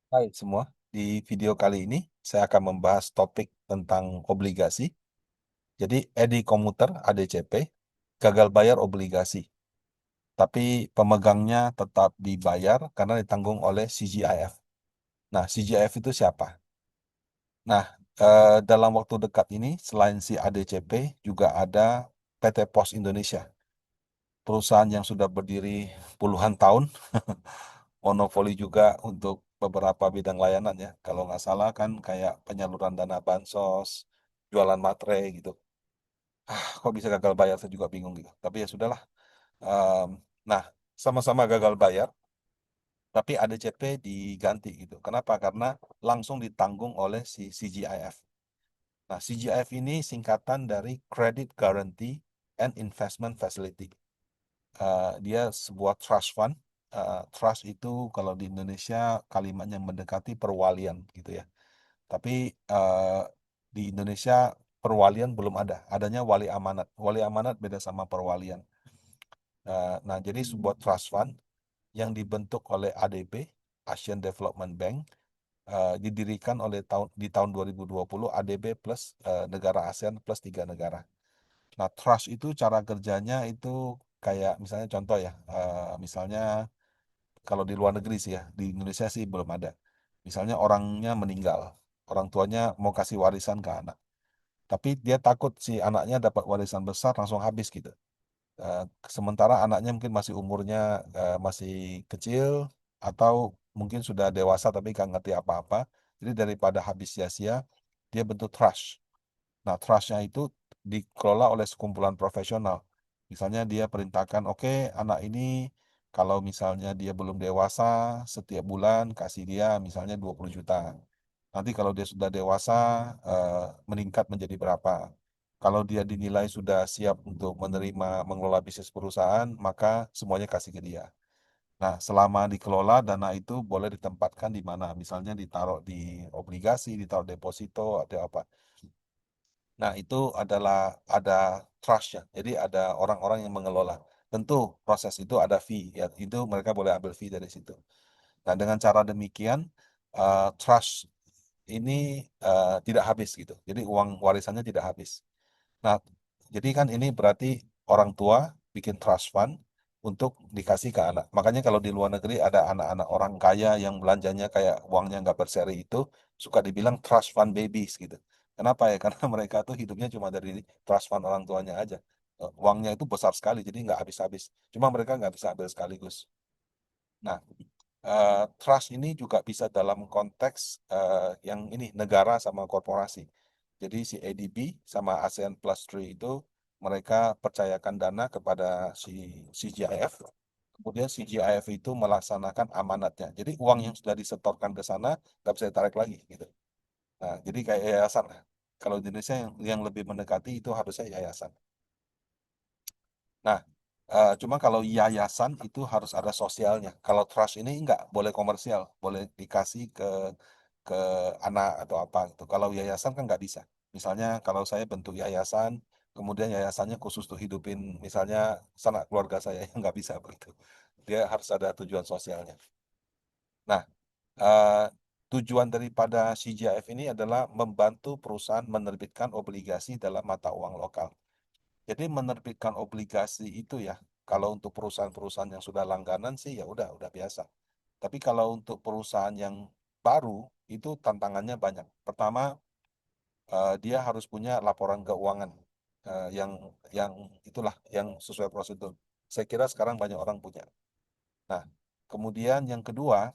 Hai semua, di video kali ini saya akan membahas topik tentang obligasi. Jadi Edi Komuter ADCP gagal bayar obligasi, tapi pemegangnya tetap dibayar karena ditanggung oleh CGIF. Nah, CGIF itu siapa? Nah, dalam waktu dekat ini selain si ADCP juga ada PT Pos Indonesia, perusahaan yang sudah berdiri puluhan tahun, monopoli juga untuk beberapa bidang layanan ya. Kalau nggak salah kan kayak penyaluran dana bansos, jualan materai gitu. Kok bisa gagal bayar? Saya juga bingung gitu. Tapi ya sudahlah. Em, nah, sama-sama gagal bayar, tapi ADCP diganti gitu. Kenapa? Karena langsung ditanggung oleh si CGIF. Nah, CGIF ini singkatan dari Credit Guarantee and Investment Facility. Dia sebuah trust fund. Trust itu kalau di Indonesia kalimatnya mendekati perwalian gitu ya. Tapi di Indonesia perwalian belum ada. Adanya wali amanat. Wali amanat beda sama perwalian. Nah, jadi sebuah trust fund yang dibentuk oleh ADB, Asian Development Bank, didirikan oleh di tahun 2020 ADB plus negara ASEAN plus 3 negara. Nah, trust itu cara kerjanya itu kayak misalnya contoh ya, misalnya kalau di luar negeri sih ya, di Indonesia sih belum ada. Misalnya orangnya meninggal, orang tuanya mau kasih warisan ke anak, tapi dia takut si anaknya dapat warisan besar langsung habis gitu. Eh, Sementara anaknya mungkin masih umurnya masih kecil atau mungkin sudah dewasa tapi nggak ngerti apa-apa. Jadi daripada habis sia-sia, dia bentuk trust. Nah, trustnya itu dikelola oleh sekumpulan profesional. Misalnya dia perintahkan, oke, anak ini kalau misalnya dia belum dewasa, setiap bulan kasih dia misalnya 20 juta. Nanti kalau dia sudah dewasa, meningkat menjadi berapa. Kalau dia dinilai sudah siap untuk menerima mengelola bisnis perusahaan, maka semuanya kasih ke dia. Nah, selama dikelola, dana itu boleh ditempatkan di mana? Misalnya ditaruh di obligasi, ditaruh deposito, atau apa. Nah, itu adalah ada trustnya. Jadi ada orang-orang yang mengelola. Tentu proses itu ada fee, ya itu mereka boleh ambil fee dari situ. Nah, dengan cara demikian trust ini tidak habis gitu. Jadi uang warisannya tidak habis. Nah, jadi kan ini berarti orang tua bikin trust fund untuk dikasih ke anak. Makanya kalau di luar negeri ada anak-anak orang kaya yang belanjanya kayak uangnya nggak berseri itu suka dibilang trust fund babies gitu. Kenapa ya? Karena mereka tuh hidupnya cuma dari trust fund orang tuanya aja. Uangnya itu besar sekali, jadi nggak habis-habis. Cuma mereka nggak bisa ambil sekaligus. Nah, trust ini juga bisa dalam konteks yang ini negara sama korporasi. Jadi si ADB sama ASEAN Plus 3 itu mereka percayakan dana kepada si CGIF. Kemudian CGIF itu melaksanakan amanatnya. Jadi uang yang sudah disetorkan ke sana nggak bisa ditarik lagi gitu. Nah, jadi kayak yayasan lah. Kalau di Indonesia yang lebih mendekati itu harusnya yayasan. Nah, cuma kalau yayasan itu harus ada sosialnya. Kalau trust ini enggak, boleh komersial, boleh dikasih ke anak atau apa gitu. Kalau yayasan kan nggak bisa. Misalnya kalau saya bentuk yayasan, kemudian yayasannya khusus untuk hidupin misalnya sanak keluarga saya yang nggak bisa begitu. Dia harus ada tujuan sosialnya. Nah, eh, tujuan daripada CGIF ini adalah membantu perusahaan menerbitkan obligasi dalam mata uang lokal. Jadi menerbitkan obligasi itu ya, kalau untuk perusahaan-perusahaan yang sudah langganan sih ya udah biasa. Tapi kalau untuk perusahaan yang baru itu tantangannya banyak. Pertama, dia harus punya laporan keuangan yang itulah yang sesuai prosedur. Saya kira sekarang banyak orang punya. Nah, kemudian yang kedua,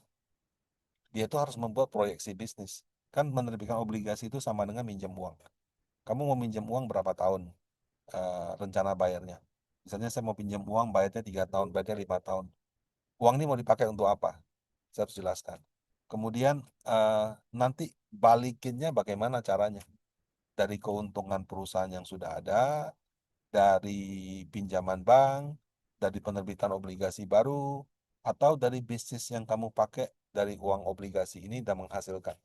dia itu harus membuat proyeksi bisnis. Kan menerbitkan obligasi itu sama dengan minjem uang. Kamu mau minjem uang berapa tahun? Rencana bayarnya. Misalnya saya mau pinjam uang, bayarnya 3 tahun, bayarnya 5 tahun. Uang ini mau dipakai untuk apa? Saya harus jelaskan. Kemudian nanti balikinnya bagaimana caranya? Dari keuntungan perusahaan yang sudah ada, dari pinjaman bank, dari penerbitan obligasi baru, atau dari bisnis yang kamu pakai dari uang obligasi ini dan menghasilkan.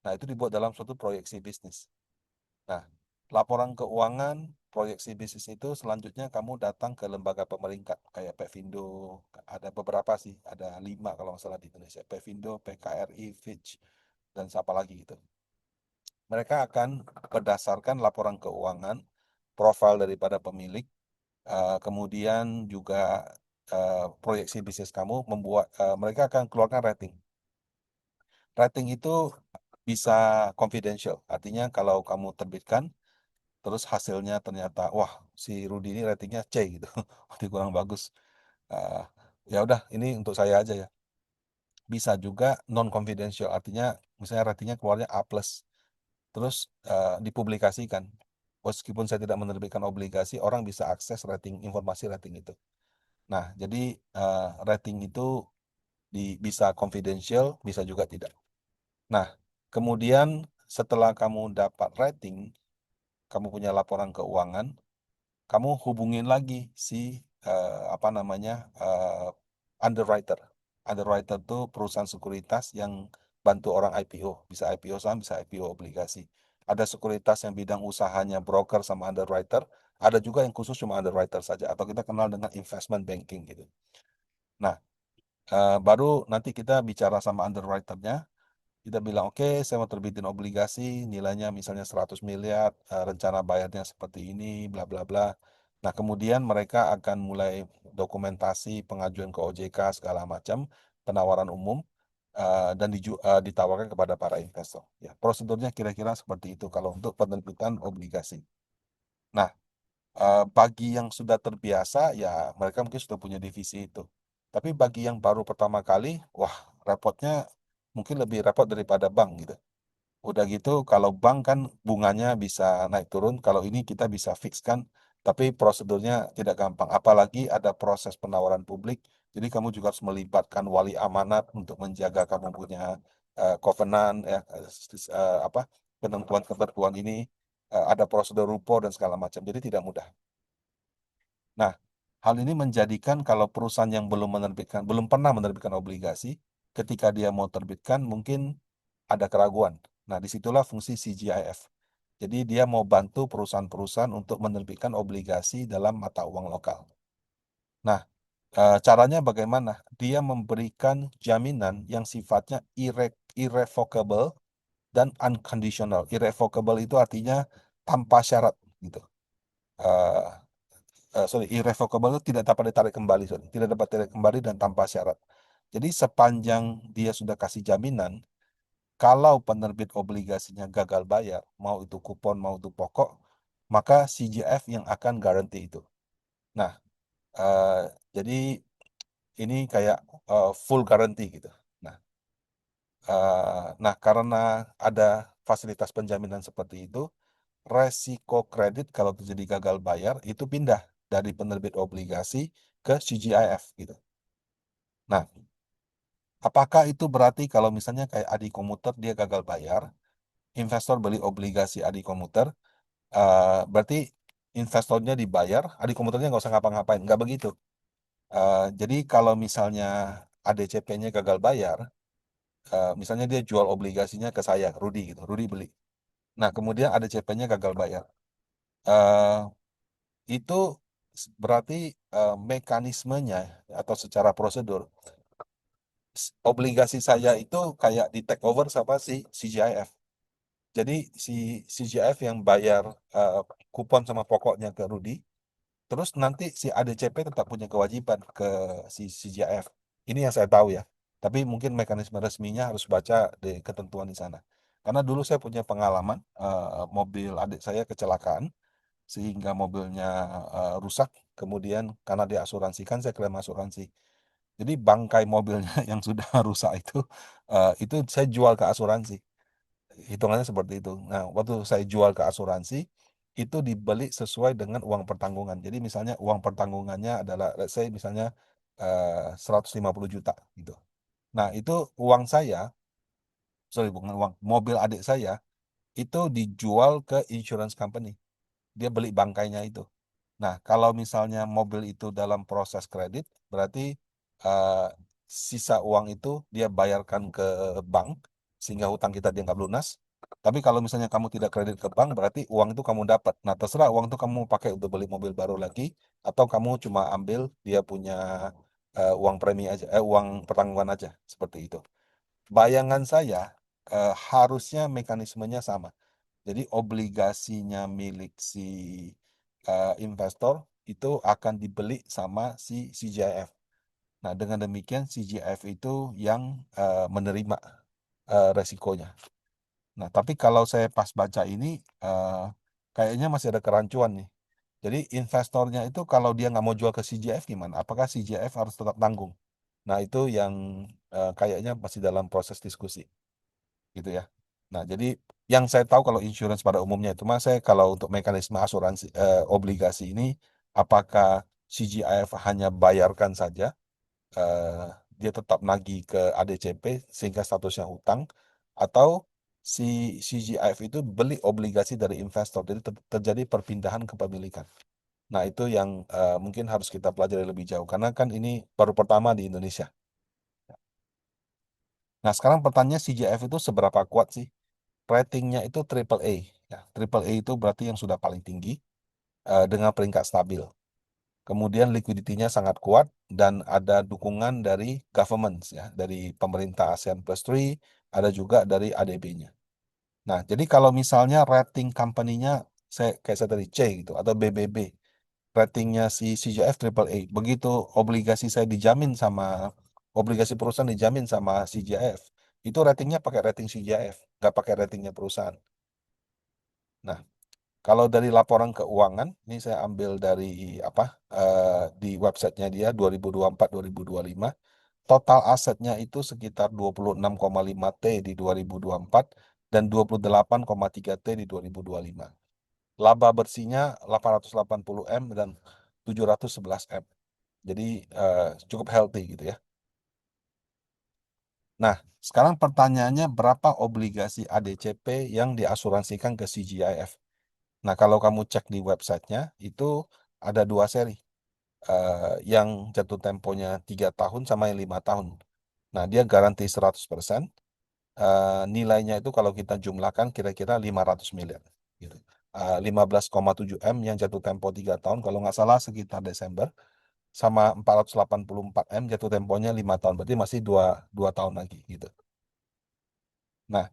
Nah, itu dibuat dalam suatu proyeksi bisnis. Nah, laporan keuangan proyeksi bisnis itu selanjutnya kamu datang ke lembaga pemeringkat kayak Pevindo, ada beberapa sih, ada 5 kalau nggak salah di Indonesia, Pevindo, PKRI, Fitch, dan siapa lagi gitu. Mereka akan berdasarkan laporan keuangan, profil daripada pemilik, kemudian juga proyeksi bisnis kamu, mereka akan keluarkan rating. Rating itu bisa confidential, artinya kalau kamu terbitkan, terus hasilnya ternyata, wah si Rudy ini ratingnya C gitu, ini kurang bagus. Eh, Ya udah, ini untuk saya aja ya. Bisa juga non confidential, artinya misalnya ratingnya keluarnya A+, terus dipublikasikan. Meskipun saya tidak menerbitkan obligasi, orang bisa akses rating, informasi rating itu. Nah, jadi rating itu bisa confidential, bisa juga tidak. Nah, kemudian setelah kamu dapat rating, kamu punya laporan keuangan, kamu hubungin lagi si apa namanya, underwriter. Underwriter itu perusahaan sekuritas yang bantu orang IPO, bisa IPO saham, bisa IPO obligasi. Ada sekuritas yang bidang usahanya broker sama underwriter, ada juga yang khusus cuma underwriter saja, atau kita kenal dengan investment banking gitu. Nah, baru nanti kita bicara sama underwriternya, kita bilang, oke, saya mau terbitin obligasi, nilainya misalnya 100 miliar, rencana bayarnya seperti ini, bla bla bla. Nah, kemudian mereka akan mulai dokumentasi pengajuan ke OJK segala macam, penawaran umum, dan ditawarkan kepada para investor. Ya, prosedurnya kira-kira seperti itu kalau untuk penerbitan obligasi. Nah, bagi yang sudah terbiasa, ya mereka mungkin sudah punya divisi itu. Tapi bagi yang baru pertama kali, wah, repotnya mungkin lebih repot daripada bank gitu. Udah gitu, kalau bank kan bunganya bisa naik turun, kalau ini kita bisa fixkan, tapi prosedurnya tidak gampang. Apalagi ada proses penawaran publik, jadi kamu juga harus melibatkan wali amanat untuk menjaga kamu punya covenant, ya, apa, penentuan ketentuan ini, ada prosedur rupo dan segala macam, jadi tidak mudah. Nah, hal ini menjadikan kalau perusahaan yang belum pernah menerbitkan obligasi, ketika dia mau terbitkan mungkin ada keraguan. Nah, disitulah fungsi CGIF. Jadi dia mau bantu perusahaan-perusahaan untuk menerbitkan obligasi dalam mata uang lokal. Nah, caranya bagaimana? Dia memberikan jaminan yang sifatnya irrevocable dan unconditional. Irrevocable itu artinya tanpa syarat gitu. Eh, sorry, irrevocable itu tidak dapat ditarik kembali, sorry. Tidak dapat ditarik kembali dan tanpa syarat. Jadi sepanjang dia sudah kasih jaminan, kalau penerbit obligasinya gagal bayar, mau itu kupon, mau itu pokok, maka CGF yang akan garansi itu. Nah, eh, jadi ini kayak full guarantee gitu. Nah, nah, karena ada fasilitas penjaminan seperti itu, resiko kredit kalau terjadi gagal bayar itu pindah dari penerbit obligasi ke CGIF gitu. Nah, apakah itu berarti kalau misalnya kayak Adi Komuter dia gagal bayar, investor beli obligasi Adi Komuter, berarti investornya dibayar, Adi Komuternya nggak usah ngapa-ngapain, nggak begitu. Jadi kalau misalnya ADCP-nya gagal bayar, misalnya dia jual obligasinya ke saya, Rudy gitu, Rudy beli. Nah, kemudian ADCP-nya gagal bayar. Eh, itu berarti mekanismenya atau secara prosedur obligasi saya itu kayak di take over sama si CGIF. Jadi si CGIF yang bayar eh, kupon sama pokoknya ke Rudy, terus nanti si ADCP tetap punya kewajiban ke si CGIF. Ini yang saya tahu ya. Tapi mungkin mekanisme resminya harus baca di ketentuan di sana. Karena dulu saya punya pengalaman mobil adik saya kecelakaan sehingga mobilnya rusak. Kemudian karena diasuransikan saya klaim asuransi. Jadi bangkai mobilnya yang sudah rusak itu saya jual ke asuransi. Hitungannya seperti itu. Nah, waktu saya jual ke asuransi, itu dibeli sesuai dengan uang pertanggungan. Jadi misalnya uang pertanggungannya adalah, let's say misalnya 150 juta gitu. Nah, itu uang saya, sorry bukan uang, mobil adik saya, itu dijual ke insurance company. Dia beli bangkainya itu. Nah, kalau misalnya mobil itu dalam proses kredit, berarti eh, sisa uang itu dia bayarkan ke bank, sehingga hutang kita dianggap lunas. Tapi kalau misalnya kamu tidak kredit ke bank, berarti uang itu kamu dapat. Nah, terserah uang itu kamu pakai untuk beli mobil baru lagi, atau kamu cuma ambil dia punya uang premi aja, uang pertanggungan aja, seperti itu. Bayangan saya harusnya mekanismenya sama. Jadi obligasinya milik si investor itu akan dibeli sama si CGIF. Nah, dengan demikian CGIF itu yang menerima resikonya. Nah, tapi kalau saya pas baca ini, eh, kayaknya masih ada kerancuan nih. Jadi investornya itu kalau dia nggak mau jual ke CGF gimana? Apakah CGF harus tetap tanggung? Nah, itu yang kayaknya masih dalam proses diskusi, gitu ya. Nah, jadi yang saya tahu kalau insurance pada umumnya itu, mas saya kalau untuk mekanisme asuransi obligasi ini, apakah CGF hanya bayarkan saja, eh, dia tetap nagih ke ADCP sehingga statusnya hutang, atau si CGIF itu beli obligasi dari investor, jadi terjadi perpindahan kepemilikan. Nah, itu yang mungkin harus kita pelajari lebih jauh karena kan ini baru pertama di Indonesia. Nah, sekarang pertanyaannya CGIF itu seberapa kuat sih? Ratingnya itu triple A. Ya, triple A itu berarti yang sudah paling tinggi dengan peringkat stabil. Kemudian liquidity-nya sangat kuat dan ada dukungan dari government ya, dari pemerintah ASEAN Plus 3, ada juga dari ADB-nya. Nah, jadi kalau misalnya rating company-nya kayak saya tadi C gitu atau BBB, ratingnya si CGF triple A, begitu obligasi saya dijamin sama obligasi perusahaan dijamin sama CGF, itu ratingnya pakai rating CGF, nggak pakai ratingnya perusahaan. Nah, kalau dari laporan keuangan, ini saya ambil dari apa di websitenya dia 2024-2025, total asetnya itu sekitar 26,5 T di 2024 dan 28,3 T di 2025. Laba bersihnya 880 M dan 711 M. Jadi cukup healthy gitu ya. Nah, sekarang pertanyaannya berapa obligasi ADCP yang diasuransikan ke CGIF? Nah, kalau kamu cek di websitenya, itu ada dua seri. Yang jatuh temponya 3 tahun sama yang 5 tahun. Nah, dia garansi 100%. Nilainya itu kalau kita jumlahkan kira-kira 500 miliar. Gitu. 15,7 M yang jatuh tempo 3 tahun, kalau nggak salah sekitar Desember. Sama 484 M jatuh temponya 5 tahun. Berarti masih dua tahun lagi. Gitu. Nah,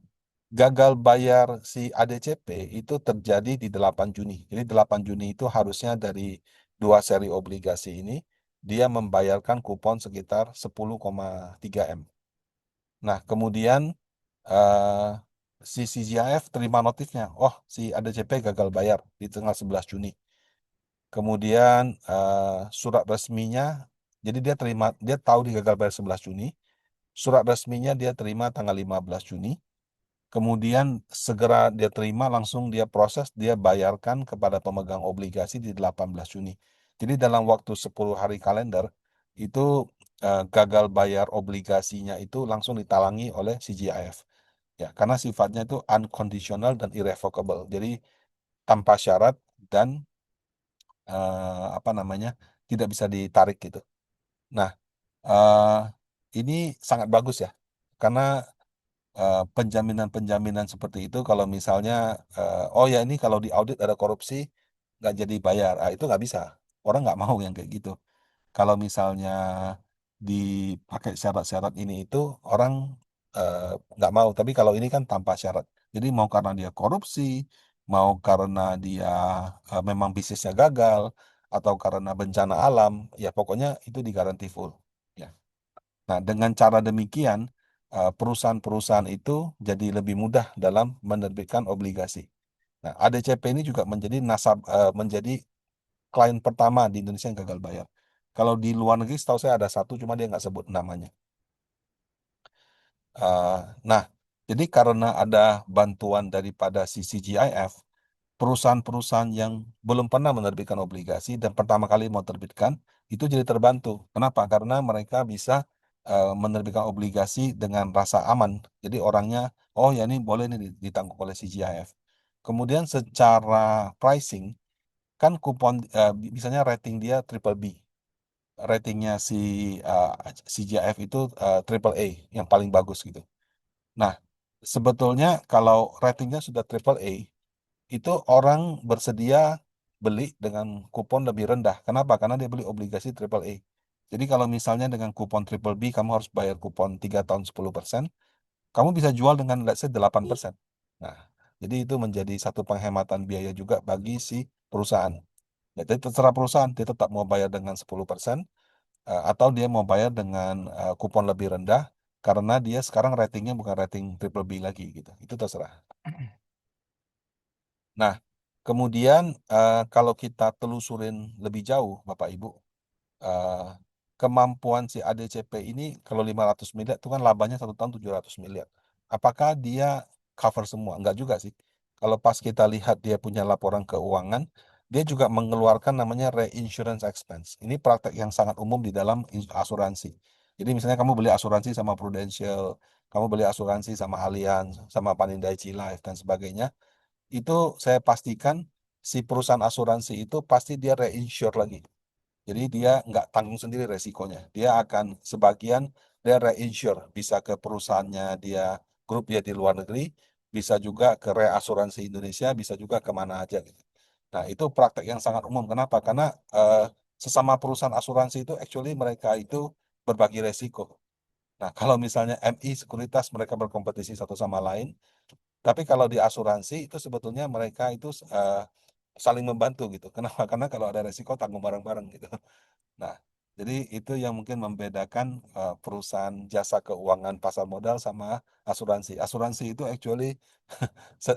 gagal bayar si ADCP itu terjadi di 8 Juni. Jadi 8 Juni itu harusnya dari dua seri obligasi ini dia membayarkan kupon sekitar 10,3 M. Nah, kemudian eh, si CGIF terima notifnya, oh si ADCP gagal bayar di tanggal 11 Juni. Kemudian surat resminya, jadi dia tahu dia gagal bayar 11 Juni. Surat resminya dia terima tanggal 15 Juni. Kemudian segera dia terima, langsung dia proses, dia bayarkan kepada pemegang obligasi di 18 Juni. Jadi dalam waktu 10 hari kalender, itu gagal bayar obligasinya itu langsung ditalangi oleh CGIF. Ya, karena sifatnya itu unconditional dan irrevocable. Jadi tanpa syarat dan apa namanya, tidak bisa ditarik gitu. Nah, eh, ini sangat bagus ya. Karena penjaminan-penjaminan seperti itu kalau misalnya oh ya ini kalau di audit ada korupsi nggak jadi bayar, itu nggak bisa, orang nggak mau yang kayak gitu. Kalau misalnya dipakai syarat-syarat ini itu orang eh, nggak mau, tapi kalau ini kan tanpa syarat, jadi mau karena dia korupsi, mau karena dia memang bisnisnya gagal, atau karena bencana alam, ya pokoknya itu digaranti full ya. Nah, dengan cara demikian, perusahaan-perusahaan itu jadi lebih mudah dalam menerbitkan obligasi. Nah, ADCP ini juga menjadi klien pertama di Indonesia yang gagal bayar. Kalau di luar negeri, setahu saya ada satu, cuma dia nggak sebut namanya. Eh, nah, jadi karena ada bantuan daripada si CGIF, perusahaan-perusahaan yang belum pernah menerbitkan obligasi dan pertama kali mau terbitkan itu jadi terbantu. Kenapa? Karena mereka bisa menerbitkan obligasi dengan rasa aman. Jadi orangnya, oh ya ini boleh nih ditanggung oleh CGIF. Kemudian secara pricing, kan kupon misalnya rating dia triple B. Ratingnya si uh, CGIF itu triple A yang paling bagus gitu. Nah, sebetulnya kalau ratingnya sudah triple A, itu orang bersedia beli dengan kupon lebih rendah. Kenapa? Karena dia beli obligasi triple A. Jadi kalau misalnya dengan kupon triple B, kamu harus bayar kupon 3 tahun 10%, kamu bisa jual dengan let's say 8%. Nah, jadi itu menjadi satu penghematan biaya juga bagi si perusahaan. Ya, jadi terserah perusahaan, dia tetap mau bayar dengan 10%, atau dia mau bayar dengan kupon lebih rendah, karena dia sekarang ratingnya bukan rating triple B lagi gitu. Itu terserah. Nah, kemudian kalau kita telusurin lebih jauh, Bapak Ibu, eh, kemampuan si ADCP ini kalau 500 miliar itu kan labanya 1 tahun 700 miliar. Apakah dia cover semua? Enggak juga sih. Kalau pas kita lihat dia punya laporan keuangan, dia juga mengeluarkan namanya reinsurance expense. Ini praktek yang sangat umum di dalam asuransi. Jadi misalnya kamu beli asuransi sama Prudential, kamu beli asuransi sama Allianz, sama Panindaichi Life dan sebagainya, itu saya pastikan si perusahaan asuransi itu pasti dia reinsure lagi. Jadi dia nggak tanggung sendiri resikonya. Dia akan sebagian dia reinsure, bisa ke perusahaannya dia, grup dia di luar negeri, bisa juga ke reasuransi Indonesia, bisa juga kemana aja gitu. Nah itu praktek yang sangat umum. Kenapa? Karena eh, sesama perusahaan asuransi itu actually mereka itu berbagi resiko. Nah kalau misalnya MI sekuritas mereka berkompetisi satu sama lain, tapi kalau di asuransi itu sebetulnya mereka itu saling membantu gitu. Kenapa? Karena kalau ada resiko tanggung bareng-bareng gitu. Nah, jadi itu yang mungkin membedakan perusahaan jasa keuangan pasar modal sama asuransi. Asuransi itu actually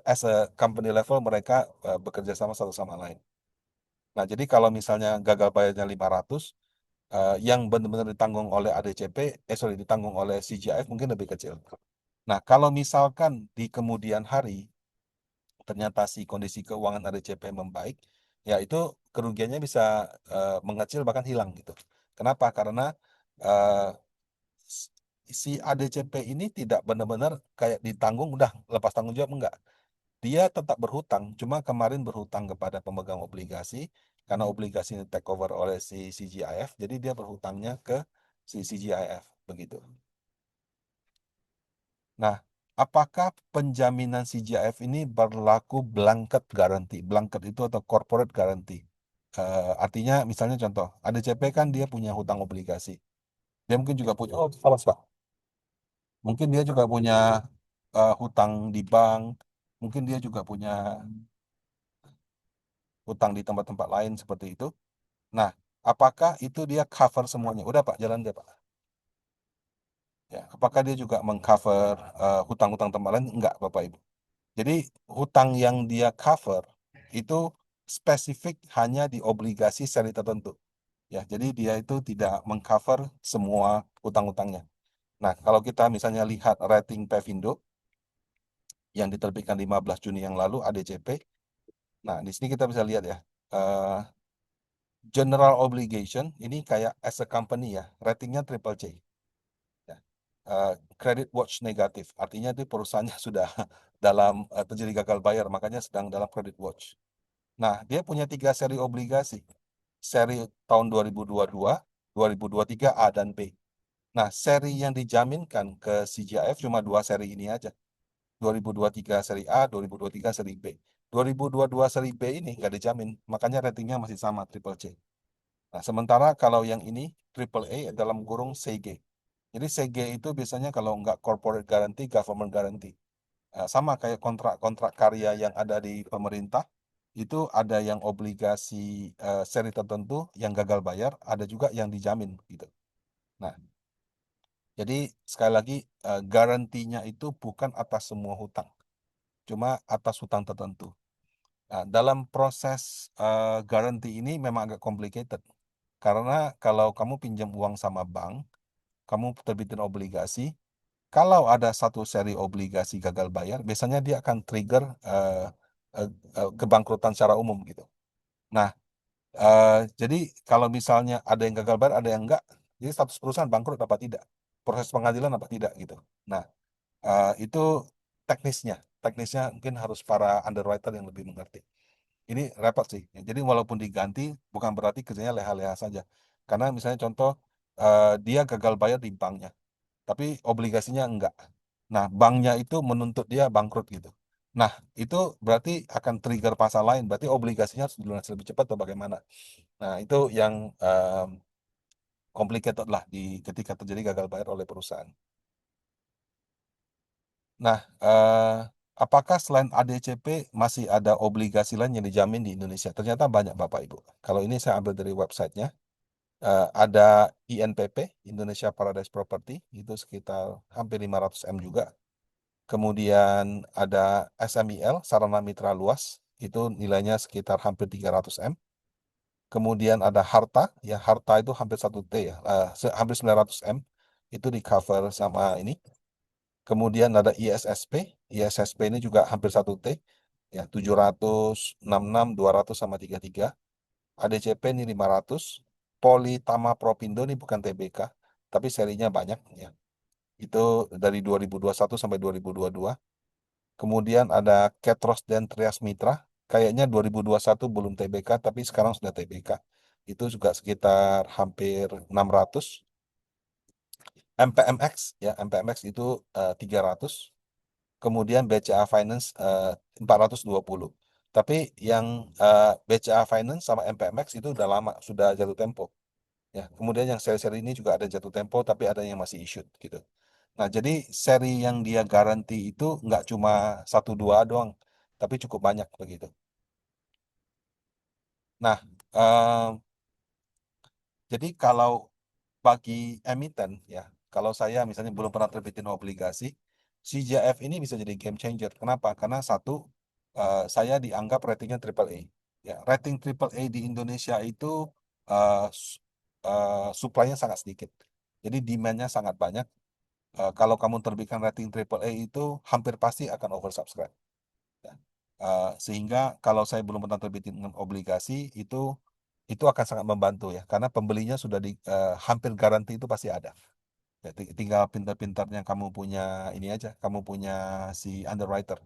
as a company level mereka bekerja sama satu sama lain. Nah, jadi kalau misalnya gagal bayarnya 500, yang benar-benar ditanggung oleh ADCP, ditanggung oleh CGIF mungkin lebih kecil. Nah, kalau misalkan di kemudian hari ternyata si kondisi keuangan ADCP membaik, ya itu kerugiannya bisa mengecil bahkan hilang gitu. Kenapa? Karena eh, si ADCP ini tidak benar-benar kayak ditanggung udah lepas tanggung jawab, enggak. Dia tetap berhutang, cuma kemarin berhutang kepada pemegang obligasi karena obligasi ini take over oleh si CGIF, jadi dia berhutangnya ke si CGIF begitu. Nah, apakah penjaminan CGIF ini berlaku blanket garanti? Blanket itu atau corporate garanti. Artinya misalnya contoh, ADCP kan dia punya hutang obligasi. Dia mungkin juga punya, oh, awas Pak. Mungkin dia juga punya hutang di bank. Mungkin dia juga punya hutang di tempat-tempat lain seperti itu. Nah, apakah itu dia cover semuanya? Udah Pak, jalan deh Pak. Ya, apakah dia juga mengcover hutang-hutang tempat lain? Enggak, Bapak Ibu. Jadi hutang yang dia cover itu spesifik hanya di obligasi seri tertentu. Ya, jadi dia itu tidak mengcover semua hutang-hutangnya. Nah, kalau kita misalnya lihat rating Pevindo yang diterbitkan 15 Juni yang lalu ADCP, nah di sini kita bisa lihat ya, eh, general obligation ini kayak as a company ya, ratingnya triple C. Ya. Credit watch negatif, artinya di perusahaannya sudah dalam terjadi gagal bayar, makanya sedang dalam credit watch. Nah, dia punya 3 seri obligasi. Seri tahun 2022, 2023 A dan B. Nah, seri yang dijaminkan ke CGIF cuma 2 seri ini aja. 2023 seri A, 2023 seri B. 2022 seri B ini nggak dijamin, makanya ratingnya masih sama, triple C. Nah, sementara kalau yang ini triple A dalam kurung CG. Jadi CG itu biasanya kalau nggak corporate guarantee, government guarantee. Sama kayak kontrak-kontrak karya yang ada di pemerintah, itu ada yang obligasi seri tertentu yang gagal bayar, ada juga yang dijamin gitu. Nah, jadi sekali lagi garantinya itu bukan atas semua hutang, cuma atas hutang tertentu. Nah, dalam proses garanti ini memang agak complicated, karena kalau kamu pinjam uang sama bank, kamu terbitin obligasi, kalau ada satu seri obligasi gagal bayar, biasanya dia akan trigger kebangkrutan secara umum gitu. Nah, jadi kalau misalnya ada yang gagal bayar, ada yang enggak, jadi status perusahaan bangkrut apa tidak, proses pengadilan apa tidak gitu. Nah, itu teknisnya, teknisnya mungkin harus para underwriter yang lebih mengerti. Ini repot sih. Jadi walaupun diganti, bukan berarti kerjanya leha-leha saja. Karena misalnya contoh, dia gagal bayar di banknya, tapi obligasinya enggak. Nah, banknya itu menuntut dia bangkrut gitu. Nah, itu berarti akan trigger pasal lain. Berarti obligasinya harus dilunasi lebih cepat atau bagaimana? Nah, itu yang complicated lah ketika terjadi gagal bayar oleh perusahaan. Nah, apakah selain ADCP masih ada obligasi lain yang dijamin di Indonesia? Ternyata banyak Bapak Ibu. Kalau ini saya ambil dari websitenya, ada INPP, Indonesia Paradise Property, itu sekitar hampir 500 M juga. Kemudian ada SMIL, Sarana Mitra Luas, itu nilainya sekitar hampir 300 M. Kemudian ada Harta, ya Harta itu hampir 1 T ya, hampir 900 M, itu di cover sama ini. Kemudian ada ISSP, ISSP ini juga hampir 1 T, ya 766, 200 sama 33. ADCP ini 500. Politama Propindo ini bukan TBK, tapi serinya banyak ya. Itu dari 2021 sampai 2022. Kemudian ada Ketros dan Trias Mitra, kayaknya 2021 belum TBK, tapi sekarang sudah TBK. Itu juga sekitar hampir 600. MPMX, ya MPMX itu 300. Kemudian BCA Finance 420. Tapi yang BCA Finance sama MPMX itu udah lama, sudah jatuh tempo. Ya, kemudian yang seri-seri ini juga ada jatuh tempo, tapi ada yang masih issued gitu. Nah, jadi seri yang dia garansi itu nggak cuma satu dua doang, tapi cukup banyak begitu. Nah, jadi kalau bagi emiten ya, kalau saya misalnya belum pernah terbitin obligasi, CJF ini bisa jadi game changer. Kenapa? Karena satu, saya dianggap ratingnya triple A. Ya, rating triple A di Indonesia itu supply-nya sangat sedikit. Jadi demand-nya sangat banyak. Kalau kamu terbitkan rating triple A itu hampir pasti akan oversubscribe. Ya. Sehingga kalau saya belum pernah terbitin obligasi itu akan sangat membantu ya, karena pembelinya sudah hampir garansi itu pasti ada. Ya, tinggal pintar-pintarnya kamu punya ini aja, kamu punya si underwriter.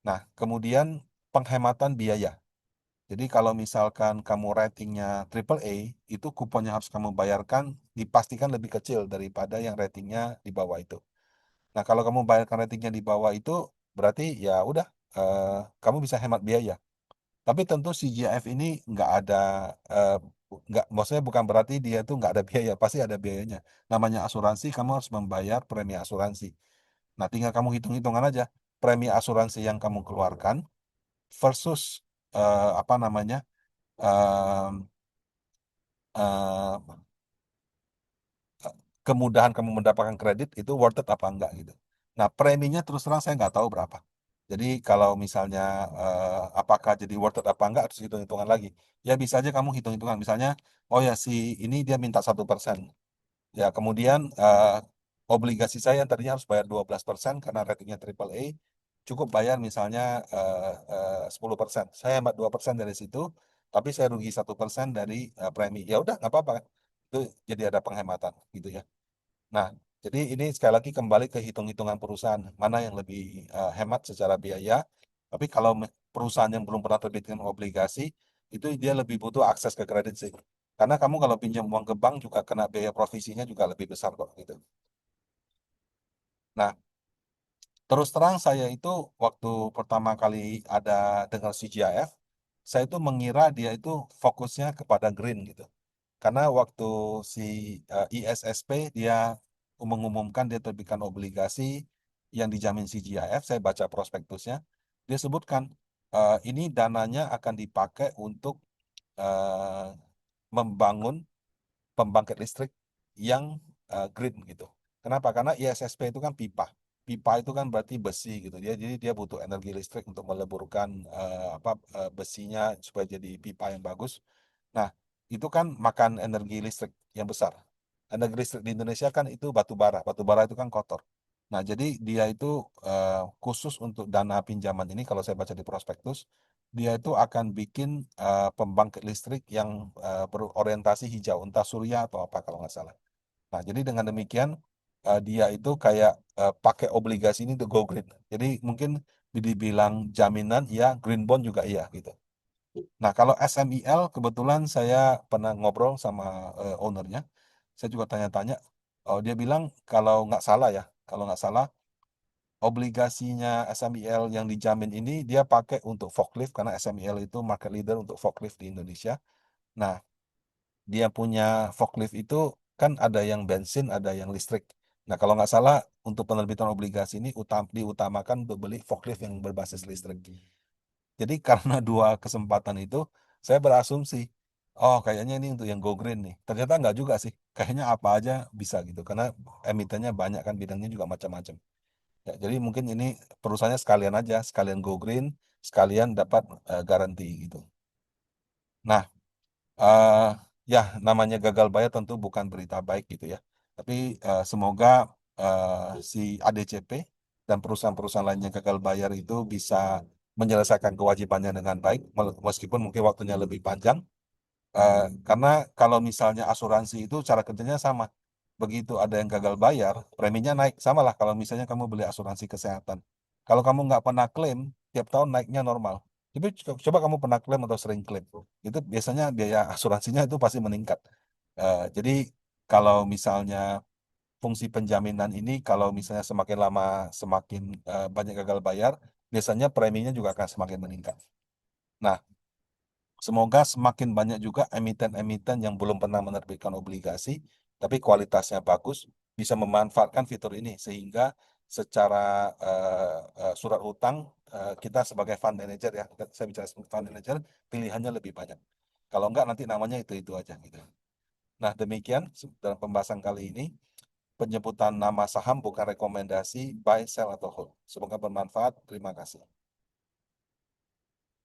Nah, kemudian penghematan biaya. Jadi kalau misalkan kamu ratingnya triple A, itu kupon yang harus kamu bayarkan dipastikan lebih kecil daripada yang ratingnya di bawah itu. Nah, kalau kamu bayarkan ratingnya di bawah itu, berarti ya udah, eh, kamu bisa hemat biaya. Tapi tentu CGF ini nggak ada, eh, nggak, maksudnya bukan berarti dia tuh nggak ada biaya, pasti ada biayanya. Namanya asuransi, kamu harus membayar premi asuransi. Nah, tinggal kamu hitung-hitungan aja premi asuransi yang kamu keluarkan versus apa namanya, eh, eh, kemudahan kamu mendapatkan kredit itu worth it apa enggak gitu. Nah, preminya terus terang saya nggak tahu berapa. Jadi kalau misalnya apakah jadi worth it apa enggak harus hitung-hitungan lagi. Ya bisa aja kamu hitung-hitungan. Misalnya, oh ya si ini dia minta 1%. Ya kemudian obligasi saya yang tadinya harus bayar 12% karena ratingnya triple A, cukup bayar misalnya 10%. Saya hemat 2% dari situ, tapi saya rugi 1% dari premi. Ya udah nggak apa-apa. Itu jadi ada penghematan gitu ya. Nah, jadi ini sekali lagi kembali ke hitung-hitungan perusahaan, mana yang lebih hemat secara biaya. Tapi kalau perusahaan yang belum pernah terbitkan obligasi, itu dia lebih butuh akses ke kredit sih. Karena kamu kalau pinjam uang ke bank juga kena biaya provisinya juga lebih besar kok gitu. Nah, terus terang saya itu waktu pertama kali ada dengar CGIF, saya itu mengira dia itu fokusnya kepada green gitu. Karena waktu si ISSP dia mengumumkan dia terbitkan obligasi yang dijamin CGIF, saya baca prospektusnya, dia sebutkan ini dananya akan dipakai untuk eh, membangun pembangkit listrik yang green gitu. Kenapa? Karena ISSP itu kan pipa. Pipa itu kan berarti besi gitu. Jadi dia butuh energi listrik untuk meleburkan besinya supaya jadi pipa yang bagus. Nah, itu kan makan energi listrik yang besar. Energi listrik di Indonesia kan itu batu bara. Batu bara itu kan kotor. Nah, jadi dia itu khusus untuk dana pinjaman ini, kalau saya baca di prospektus, dia itu akan bikin pembangkit listrik yang berorientasi hijau, entah surya atau apa kalau nggak salah. Nah, jadi dengan demikian dia itu kayak pakai obligasi ini untuk go green. Jadi mungkin dibilang jaminan, ya green bond juga iya gitu. Nah, kalau SMIL kebetulan saya pernah ngobrol sama ownernya. Saya juga tanya-tanya. Oh, dia bilang kalau nggak salah ya, kalau nggak salah obligasinya SMIL yang dijamin ini dia pakai untuk forklift karena SMIL itu market leader untuk forklift di Indonesia. Nah, dia punya forklift itu kan ada yang bensin, ada yang listrik. Nah, kalau nggak salah untuk penerbitan obligasi ini diutamakan untuk beli forklift yang berbasis listrik. Jadi karena dua kesempatan itu, saya berasumsi, oh kayaknya ini untuk yang go green nih. Ternyata nggak juga sih. Kayaknya apa aja bisa gitu. Karena emitennya banyak kan, bidangnya juga macam-macam. Ya, jadi mungkin ini perusahaannya sekalian aja, sekalian go green, sekalian dapat garansi gitu. Nah, eh ya namanya gagal bayar tentu bukan berita baik gitu ya. Tapi semoga si ADCP dan perusahaan-perusahaan lainnya gagal bayar itu bisa menyelesaikan kewajibannya dengan baik, meskipun mungkin waktunya lebih panjang. Karena kalau misalnya asuransi itu cara kerjanya sama. Begitu ada yang gagal bayar, preminya naik. Sama lah kalau misalnya kamu beli asuransi kesehatan. Kalau kamu nggak pernah klaim, tiap tahun naiknya normal. Tapi coba kamu pernah klaim atau sering klaim. Itu biasanya biaya asuransinya itu pasti meningkat. Jadi kalau misalnya fungsi penjaminan ini, kalau misalnya semakin lama semakin banyak gagal bayar, biasanya preminya juga akan semakin meningkat. Nah, semoga semakin banyak juga emiten-emiten yang belum pernah menerbitkan obligasi, tapi kualitasnya bagus, bisa memanfaatkan fitur ini sehingga secara surat utang kita sebagai fund manager ya, saya bicara sebagai fund manager, pilihannya lebih banyak. Kalau enggak nanti namanya itu aja gitu. Nah, demikian dalam pembahasan kali ini. Penyebutan nama saham bukan rekomendasi buy, sell, atau hold. Semoga bermanfaat. Terima kasih.